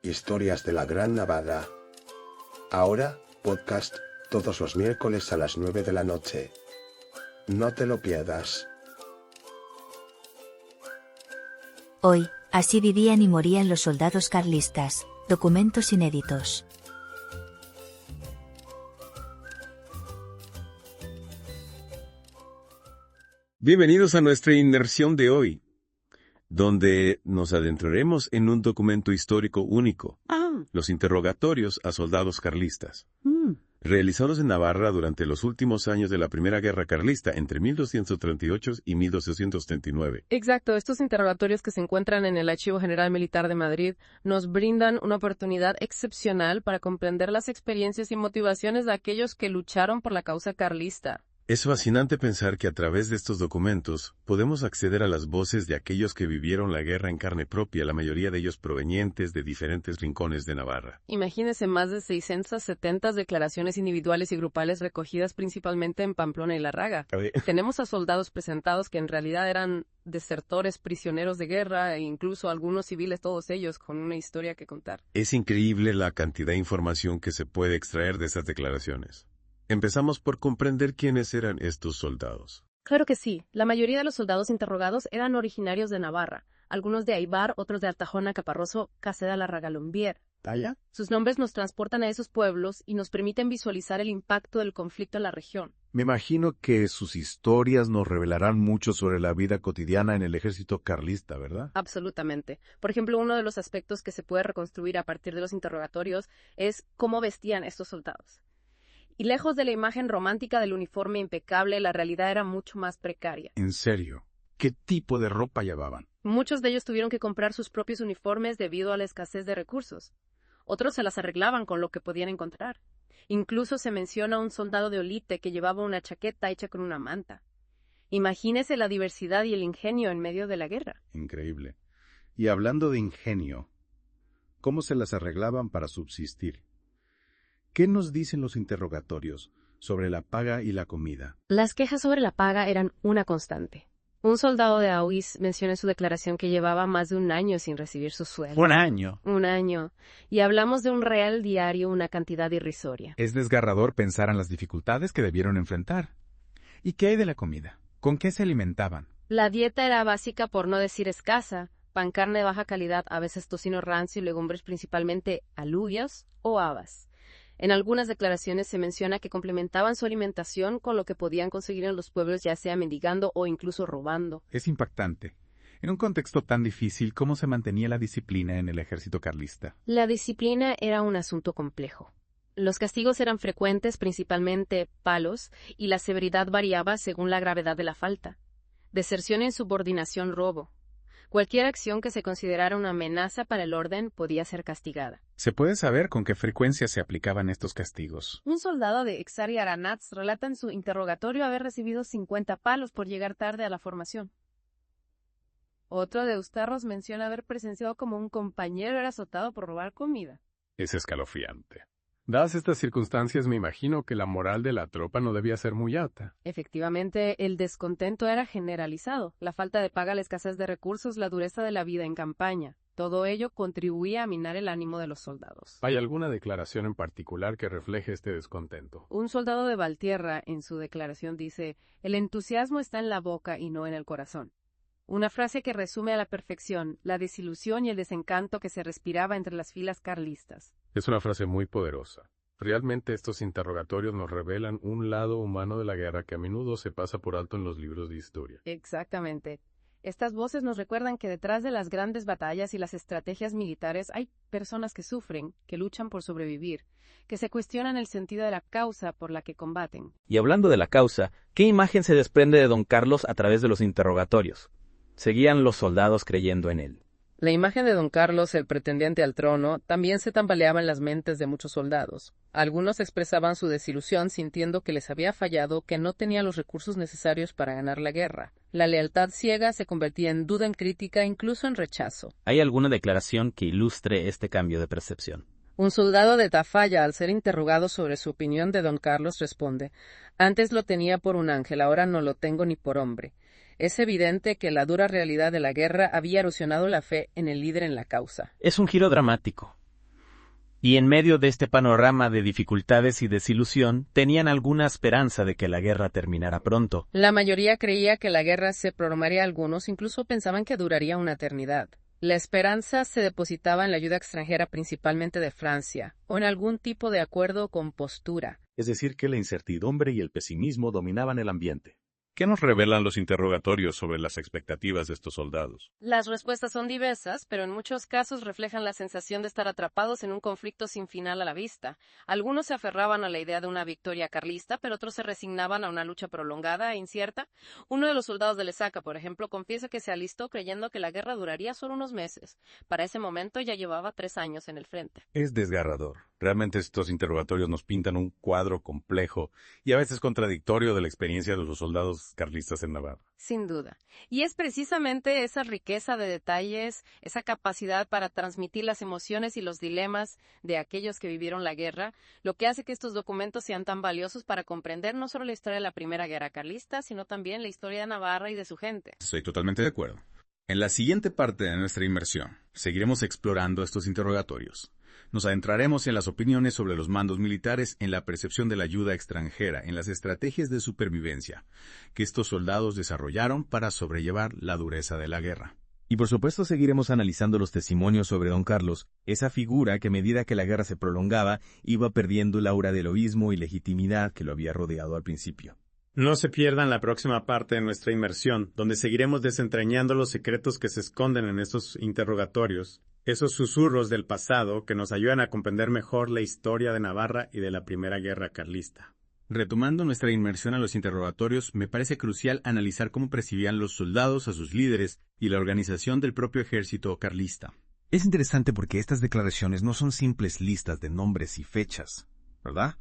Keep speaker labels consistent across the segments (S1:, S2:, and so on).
S1: Historias de la Gran Navarra. Ahora, podcast, todos los miércoles a las 9 de la noche. No te lo pierdas.
S2: Hoy, así vivían y morían los soldados carlistas. Documentos inéditos.
S3: Bienvenidos a nuestra inmersión de hoy, donde nos adentraremos en un documento histórico único, los interrogatorios a soldados carlistas, realizados en Navarra durante los últimos años de la Primera Guerra Carlista, entre 1238 y 1239.
S4: Exacto, estos interrogatorios que se encuentran en el Archivo General Militar de Madrid nos brindan una oportunidad excepcional para comprender las experiencias y motivaciones de aquellos que lucharon por la causa carlista.
S3: Es fascinante pensar que a través de estos documentos podemos acceder a las voces de aquellos que vivieron la guerra en carne propia, la mayoría de ellos provenientes de diferentes rincones de Navarra.
S4: Imagínense más de 670 declaraciones individuales y grupales recogidas principalmente en Pamplona y Larraga. Tenemos a soldados presentados que en realidad eran desertores, prisioneros de guerra e incluso algunos civiles, todos ellos con una historia que contar.
S3: Es increíble la cantidad de información que se puede extraer de estas declaraciones. Empezamos por comprender quiénes eran estos soldados.
S4: Claro que sí. La mayoría de los soldados interrogados eran originarios de Navarra, algunos de Aibar, otros de Artajona, Caparroso, Caseda, Larraga, Lombier.
S3: ¿Talla?
S4: Sus nombres nos transportan a esos pueblos y nos permiten visualizar el impacto del conflicto en la región.
S5: Me imagino que sus historias nos revelarán mucho sobre la vida cotidiana en el ejército carlista, ¿verdad?
S4: Absolutamente. Por ejemplo, uno de los aspectos que se puede reconstruir a partir de los interrogatorios es cómo vestían estos soldados. Y lejos de la imagen romántica del uniforme impecable, la realidad era mucho más precaria.
S5: ¿En serio? ¿Qué tipo de ropa llevaban?
S4: Muchos de ellos tuvieron que comprar sus propios uniformes debido a la escasez de recursos. Otros se las arreglaban con lo que podían encontrar. Incluso se menciona un soldado de Olite que llevaba una chaqueta hecha con una manta. Imagínese la diversidad y el ingenio en medio de la guerra.
S5: Increíble. Y hablando de ingenio, ¿cómo se las arreglaban para subsistir? ¿Qué nos dicen los interrogatorios sobre la paga y la comida?
S4: Las quejas sobre la paga eran una constante. Un soldado de Auis menciona en su declaración que llevaba más de un año sin recibir su sueldo.
S6: ¿Un año?
S4: Un año. Y hablamos de un real diario, una cantidad irrisoria.
S6: Es desgarrador pensar en las dificultades que debieron enfrentar. ¿Y qué hay de la comida? ¿Con qué se alimentaban?
S4: La dieta era básica, por no decir escasa. Pan, carne de baja calidad, a veces tocino rancio y legumbres, principalmente alubias o habas. En algunas declaraciones se menciona que complementaban su alimentación con lo que podían conseguir en los pueblos, ya sea mendigando o incluso robando.
S6: Es impactante. En un contexto tan difícil, ¿cómo se mantenía la disciplina en el ejército carlista?
S4: La disciplina era un asunto complejo. Los castigos eran frecuentes, principalmente palos, y la severidad variaba según la gravedad de la falta. Deserción, insubordinación, robo. Cualquier acción que se considerara una amenaza para el orden podía ser castigada.
S6: ¿Se puede saber con qué frecuencia se aplicaban estos castigos?
S4: Un soldado de Exari Aranaz relata en su interrogatorio haber recibido 50 palos por llegar tarde a la formación. Otro de Eustarros menciona haber presenciado como un compañero era azotado por robar comida.
S7: Es escalofriante. Dadas estas circunstancias, me imagino que la moral de la tropa no debía ser muy alta.
S4: Efectivamente, el descontento era generalizado. La falta de paga, la escasez de recursos, la dureza de la vida en campaña. Todo ello contribuía a minar el ánimo de los soldados.
S7: ¿Hay alguna declaración en particular que refleje este descontento?
S4: Un soldado de Valtierra, en su declaración, dice: «El entusiasmo está en la boca y no en el corazón». Una frase que resume a la perfección la desilusión y el desencanto que se respiraba entre las filas carlistas.
S7: Es una frase muy poderosa. Realmente estos interrogatorios nos revelan un lado humano de la guerra que a menudo se pasa por alto en los libros de historia.
S4: Exactamente. Estas voces nos recuerdan que detrás de las grandes batallas y las estrategias militares hay personas que sufren, que luchan por sobrevivir, que se cuestionan el sentido de la causa por la que combaten.
S8: Y hablando de la causa, ¿qué imagen se desprende de don Carlos a través de los interrogatorios? Seguían los soldados creyendo en él.
S4: La imagen de don Carlos, el pretendiente al trono, también se tambaleaba en las mentes de muchos soldados. Algunos expresaban su desilusión sintiendo que les había fallado, que no tenía los recursos necesarios para ganar la guerra. La lealtad ciega se convertía en duda, en crítica, incluso en rechazo.
S8: ¿Hay alguna declaración que ilustre este cambio de percepción?
S4: Un soldado de Tafalla, al ser interrogado sobre su opinión de don Carlos, responde: «Antes lo tenía por un ángel, ahora no lo tengo ni por hombre». Es evidente que la dura realidad de la guerra había erosionado la fe en el líder en la causa.
S8: Es un giro dramático. Y en medio de este panorama de dificultades y desilusión, tenían alguna esperanza de que la guerra terminara pronto.
S4: La mayoría creía que la guerra se prolongaría, algunos incluso pensaban que duraría una eternidad. La esperanza se depositaba en la ayuda extranjera, principalmente de Francia, o en algún tipo de acuerdo o compostura.
S9: Es decir, que la incertidumbre y el pesimismo dominaban el ambiente.
S3: ¿Qué nos revelan los interrogatorios sobre las expectativas de estos soldados?
S4: Las respuestas son diversas, pero en muchos casos reflejan la sensación de estar atrapados en un conflicto sin final a la vista. Algunos se aferraban a la idea de una victoria carlista, pero otros se resignaban a una lucha prolongada e incierta. Uno de los soldados de Lesaca, por ejemplo, confiesa que se alistó creyendo que la guerra duraría solo unos meses. Para ese momento ya llevaba 3 años en el frente.
S3: Es desgarrador. Realmente estos interrogatorios nos pintan un cuadro complejo y a veces contradictorio de la experiencia de los soldados carlistas en Navarra.
S4: Sin duda. Y es precisamente esa riqueza de detalles, esa capacidad para transmitir las emociones y los dilemas de aquellos que vivieron la guerra, lo que hace que estos documentos sean tan valiosos para comprender no solo la historia de la Primera Guerra Carlista, sino también la historia de Navarra y de su gente.
S6: Estoy totalmente de acuerdo. En la siguiente parte de nuestra inmersión, seguiremos explorando estos interrogatorios. Nos adentraremos en las opiniones sobre los mandos militares, en la percepción de la ayuda extranjera, en las estrategias de supervivencia que estos soldados desarrollaron para sobrellevar la dureza de la guerra.
S8: Y por supuesto seguiremos analizando los testimonios sobre don Carlos, esa figura que a medida que la guerra se prolongaba iba perdiendo el aura de heroísmo y legitimidad que lo había rodeado al principio.
S10: No se pierdan la próxima parte de nuestra inmersión, donde seguiremos desentrañando los secretos que se esconden en estos interrogatorios, esos susurros del pasado que nos ayudan a comprender mejor la historia de Navarra y de la Primera Guerra Carlista.
S6: Retomando nuestra inmersión a los interrogatorios, me parece crucial analizar cómo percibían los soldados a sus líderes y la organización del propio ejército carlista.
S11: Es interesante porque estas declaraciones no son simples listas de nombres y fechas, ¿verdad?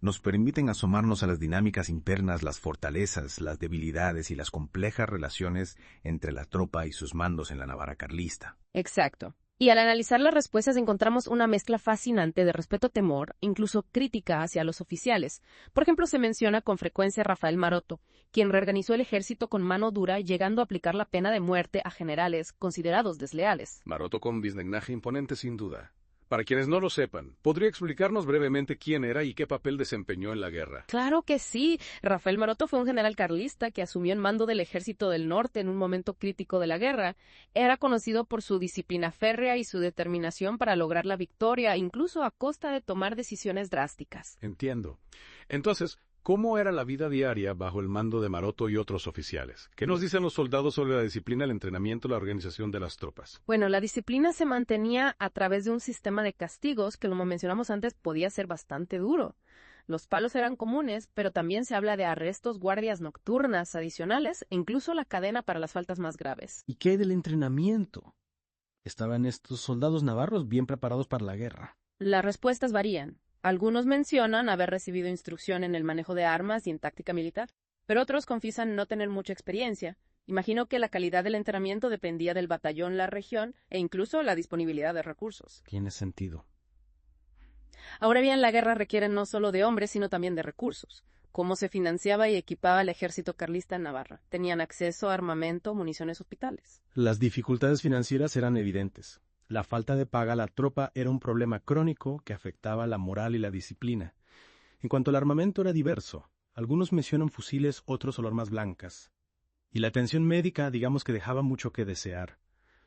S11: Nos permiten asomarnos a las dinámicas internas, las fortalezas, las debilidades y las complejas relaciones entre la tropa y sus mandos en la Navarra carlista.
S4: Exacto. Y al analizar las respuestas encontramos una mezcla fascinante de respeto-temor, incluso crítica hacia los oficiales. Por ejemplo, se menciona con frecuencia a Rafael Maroto, quien reorganizó el ejército con mano dura, llegando a aplicar la pena de muerte a generales considerados desleales.
S7: Maroto con biznegnaje imponente sin duda. Para quienes no lo sepan, ¿podría explicarnos brevemente quién era y qué papel desempeñó en la guerra?
S4: Claro que sí. Rafael Maroto fue un general carlista que asumió el mando del Ejército del Norte en un momento crítico de la guerra. Era conocido por su disciplina férrea y su determinación para lograr la victoria, incluso a costa de tomar decisiones drásticas.
S7: Entiendo. Entonces, ¿cómo era la vida diaria bajo el mando de Maroto y otros oficiales? ¿Qué nos dicen los soldados sobre la disciplina, el entrenamiento y la organización de las tropas?
S4: Bueno, la disciplina se mantenía a través de un sistema de castigos que, como mencionamos antes, podía ser bastante duro. Los palos eran comunes, pero también se habla de arrestos, guardias nocturnas adicionales e incluso la cadena para las faltas más graves.
S12: ¿Y qué hay del entrenamiento? ¿Estaban estos soldados navarros bien preparados para la guerra?
S4: Las respuestas varían. Algunos mencionan haber recibido instrucción en el manejo de armas y en táctica militar, pero otros confiesan no tener mucha experiencia. Imagino que la calidad del entrenamiento dependía del batallón, la región e incluso la disponibilidad de recursos.
S12: Tiene sentido.
S4: Ahora bien, la guerra requiere no solo de hombres, sino también de recursos. ¿Cómo se financiaba y equipaba el ejército carlista en Navarra? ¿Tenían acceso a armamento, municiones, hospitales?
S12: Las dificultades financieras eran evidentes. La falta de paga a la tropa era un problema crónico que afectaba la moral y la disciplina. En cuanto al armamento era diverso. Algunos mencionan fusiles, otros solo armas blancas. Y la atención médica, digamos que dejaba mucho que desear.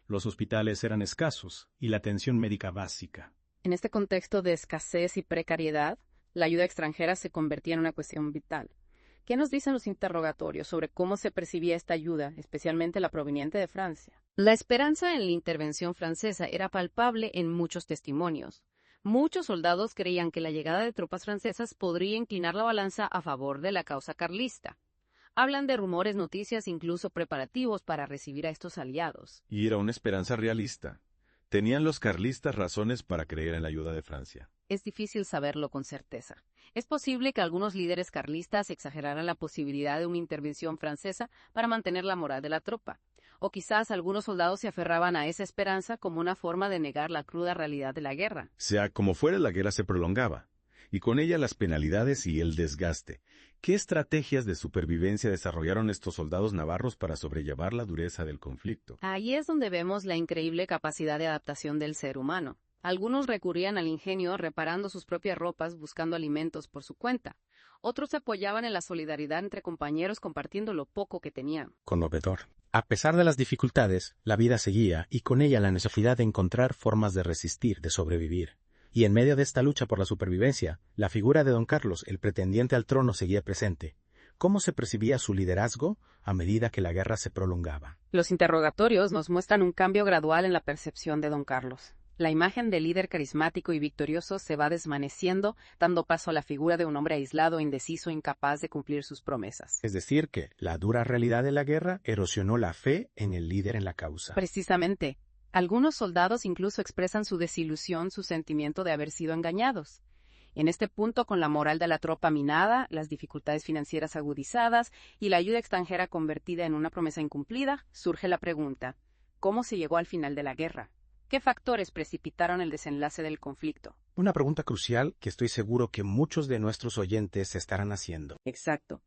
S12: Los hospitales eran escasos y la atención médica básica.
S4: En este contexto de escasez y precariedad, la ayuda extranjera se convertía en una cuestión vital. ¿Qué nos dicen los interrogatorios sobre cómo se percibía esta ayuda, especialmente la proveniente de Francia? La esperanza en la intervención francesa era palpable en muchos testimonios. Muchos soldados creían que la llegada de tropas francesas podría inclinar la balanza a favor de la causa carlista. Hablan de rumores, noticias, incluso preparativos para recibir a estos aliados.
S3: Y era una esperanza realista. ¿Tenían los carlistas razones para creer en la ayuda de Francia?
S4: Es difícil saberlo con certeza. Es posible que algunos líderes carlistas exageraran la posibilidad de una intervención francesa para mantener la moral de la tropa. O quizás algunos soldados se aferraban a esa esperanza como una forma de negar la cruda realidad de la guerra.
S3: Sea como fuera, la guerra se prolongaba, y con ella las penalidades y el desgaste. ¿Qué estrategias de supervivencia desarrollaron estos soldados navarros para sobrellevar la dureza del conflicto?
S4: Ahí es donde vemos la increíble capacidad de adaptación del ser humano. Algunos recurrían al ingenio reparando sus propias ropas buscando alimentos por su cuenta. Otros se apoyaban en la solidaridad entre compañeros compartiendo lo poco que tenían.
S12: Conmovedor. A pesar de las dificultades, la vida seguía y con ella la necesidad de encontrar formas de resistir, de sobrevivir. Y en medio de esta lucha por la supervivencia, la figura de don Carlos, el pretendiente al trono, seguía presente. ¿Cómo se percibía su liderazgo a medida que la guerra se prolongaba?
S4: Los interrogatorios nos muestran un cambio gradual en la percepción de don Carlos. La imagen del líder carismático y victorioso se va desvaneciendo, dando paso a la figura de un hombre aislado, indeciso, incapaz de cumplir sus promesas.
S12: Es decir, que la dura realidad de la guerra erosionó la fe en el líder en la causa.
S4: Precisamente. Algunos soldados incluso expresan su desilusión, su sentimiento de haber sido engañados. En este punto, con la moral de la tropa minada, las dificultades financieras agudizadas y la ayuda extranjera convertida en una promesa incumplida, surge la pregunta: ¿cómo se llegó al final de la guerra? ¿Qué factores precipitaron el desenlace del conflicto?
S12: Una pregunta crucial que estoy seguro que muchos de nuestros oyentes se estarán haciendo.
S4: Exacto.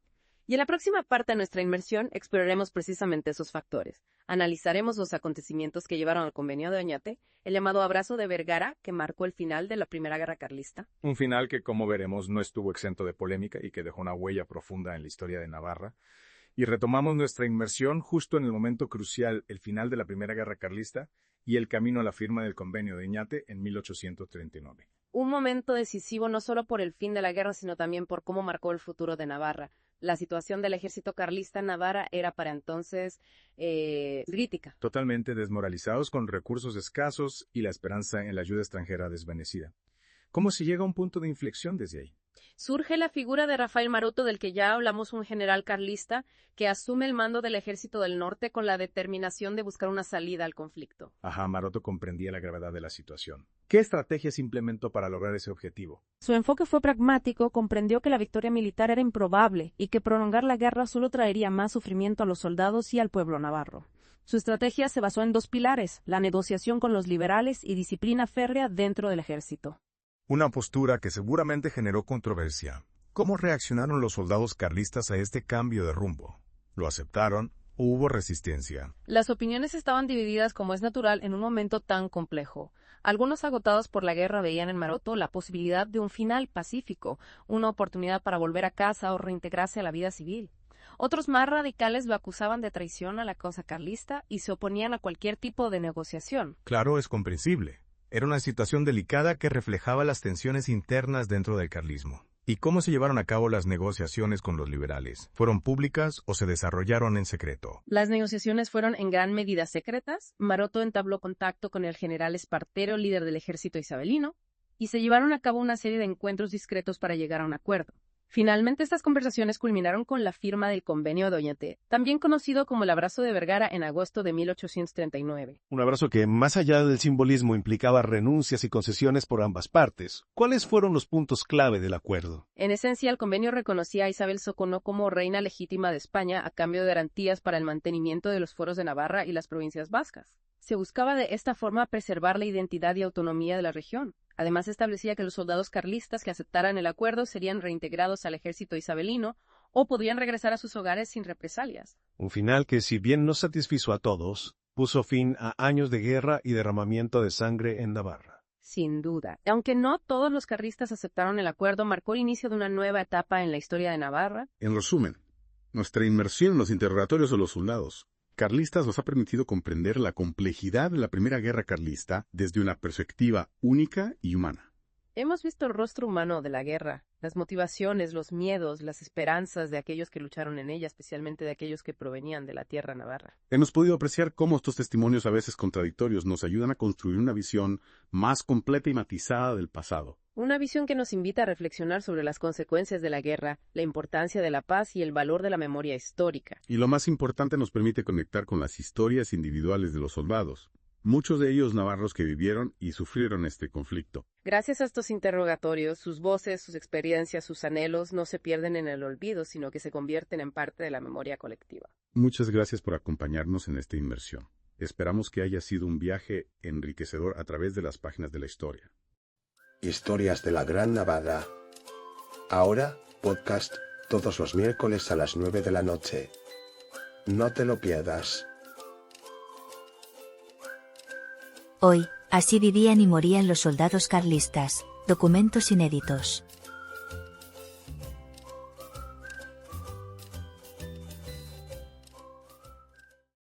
S4: Y en la próxima parte de nuestra inmersión exploraremos precisamente esos factores. Analizaremos los acontecimientos que llevaron al convenio de Oñate, el llamado Abrazo de Vergara, que marcó el final de la Primera Guerra Carlista.
S13: Un final que, como veremos, no estuvo exento de polémica y que dejó una huella profunda en la historia de Navarra. Y retomamos nuestra inmersión justo en el momento crucial, el final de la Primera Guerra Carlista y el camino a la firma del convenio de Oñate en 1839.
S4: Un momento decisivo no solo por el fin de la guerra, sino también por cómo marcó el futuro de Navarra. La situación del ejército carlista en Navarra era para entonces crítica.
S13: Totalmente desmoralizados, con recursos escasos y la esperanza en la ayuda extranjera desvanecida. ¿Cómo se llega a un punto de inflexión desde ahí?
S4: Surge la figura de Rafael Maroto, del que ya hablamos, un general carlista que asume el mando del ejército del norte con la determinación de buscar una salida al conflicto.
S13: Maroto comprendía la gravedad de la situación. ¿Qué estrategias implementó para lograr ese objetivo?
S14: Su enfoque fue pragmático, comprendió que la victoria militar era improbable y que prolongar la guerra solo traería más sufrimiento a los soldados y al pueblo navarro. Su estrategia se basó en dos pilares: la negociación con los liberales y disciplina férrea dentro del ejército.
S15: Una postura que seguramente generó controversia. ¿Cómo reaccionaron los soldados carlistas a este cambio de rumbo? ¿Lo aceptaron o hubo resistencia?
S4: Las opiniones estaban divididas, como es natural en un momento tan complejo. Algunos, agotados por la guerra, veían en Maroto la posibilidad de un final pacífico, una oportunidad para volver a casa o reintegrarse a la vida civil. Otros, más radicales, lo acusaban de traición a la causa carlista y se oponían a cualquier tipo de negociación.
S15: Claro, es comprensible. Era una situación delicada que reflejaba las tensiones internas dentro del carlismo. ¿Y cómo se llevaron a cabo las negociaciones con los liberales? ¿Fueron públicas o se desarrollaron en secreto?
S4: Las negociaciones fueron en gran medida secretas. Maroto entabló contacto con el general Espartero, líder del ejército isabelino, y se llevaron a cabo una serie de encuentros discretos para llegar a un acuerdo. Finalmente, estas conversaciones culminaron con la firma del convenio de Oñate, también conocido como el Abrazo de Vergara, en agosto de 1839.
S16: Un abrazo que, más allá del simbolismo, implicaba renuncias y concesiones por ambas partes. ¿Cuáles fueron los puntos clave del acuerdo?
S4: En esencia, el convenio reconocía a Isabel Soconó como reina legítima de España a cambio de garantías para el mantenimiento de los fueros de Navarra y las provincias vascas. Se buscaba de esta forma preservar la identidad y autonomía de la región. Además, establecía que los soldados carlistas que aceptaran el acuerdo serían reintegrados al ejército isabelino o podrían regresar a sus hogares sin represalias.
S16: Un final que, si bien no satisfizo a todos, puso fin a años de guerra y derramamiento de sangre en Navarra.
S4: Sin duda. Aunque no todos los carlistas aceptaron el acuerdo, marcó el inicio de una nueva etapa en la historia de Navarra.
S17: En resumen, nuestra inmersión en los interrogatorios de los soldados carlistas nos ha permitido comprender la complejidad de la Primera Guerra Carlista desde una perspectiva única y humana.
S4: Hemos visto el rostro humano de la guerra, las motivaciones, los miedos, las esperanzas de aquellos que lucharon en ella, especialmente de aquellos que provenían de la tierra navarra.
S17: Hemos podido apreciar cómo estos testimonios, a veces contradictorios, nos ayudan a construir una visión más completa y matizada del pasado.
S4: Una visión que nos invita a reflexionar sobre las consecuencias de la guerra, la importancia de la paz y el valor de la memoria histórica.
S17: Y lo más importante, nos permite conectar con las historias individuales de los soldados, muchos de ellos navarros que vivieron y sufrieron este conflicto.
S4: Gracias a estos interrogatorios, sus voces, sus experiencias, sus anhelos no se pierden en el olvido, sino que se convierten en parte de la memoria colectiva.
S17: Muchas gracias por acompañarnos en esta inmersión. Esperamos que haya sido un viaje enriquecedor a través de las páginas de la historia.
S1: Historias de la Gran Navarra. Ahora, podcast, todos los miércoles a las 9 de la noche. No te lo pierdas.
S2: Hoy, Así vivían y morían los soldados carlistas. Documentos inéditos.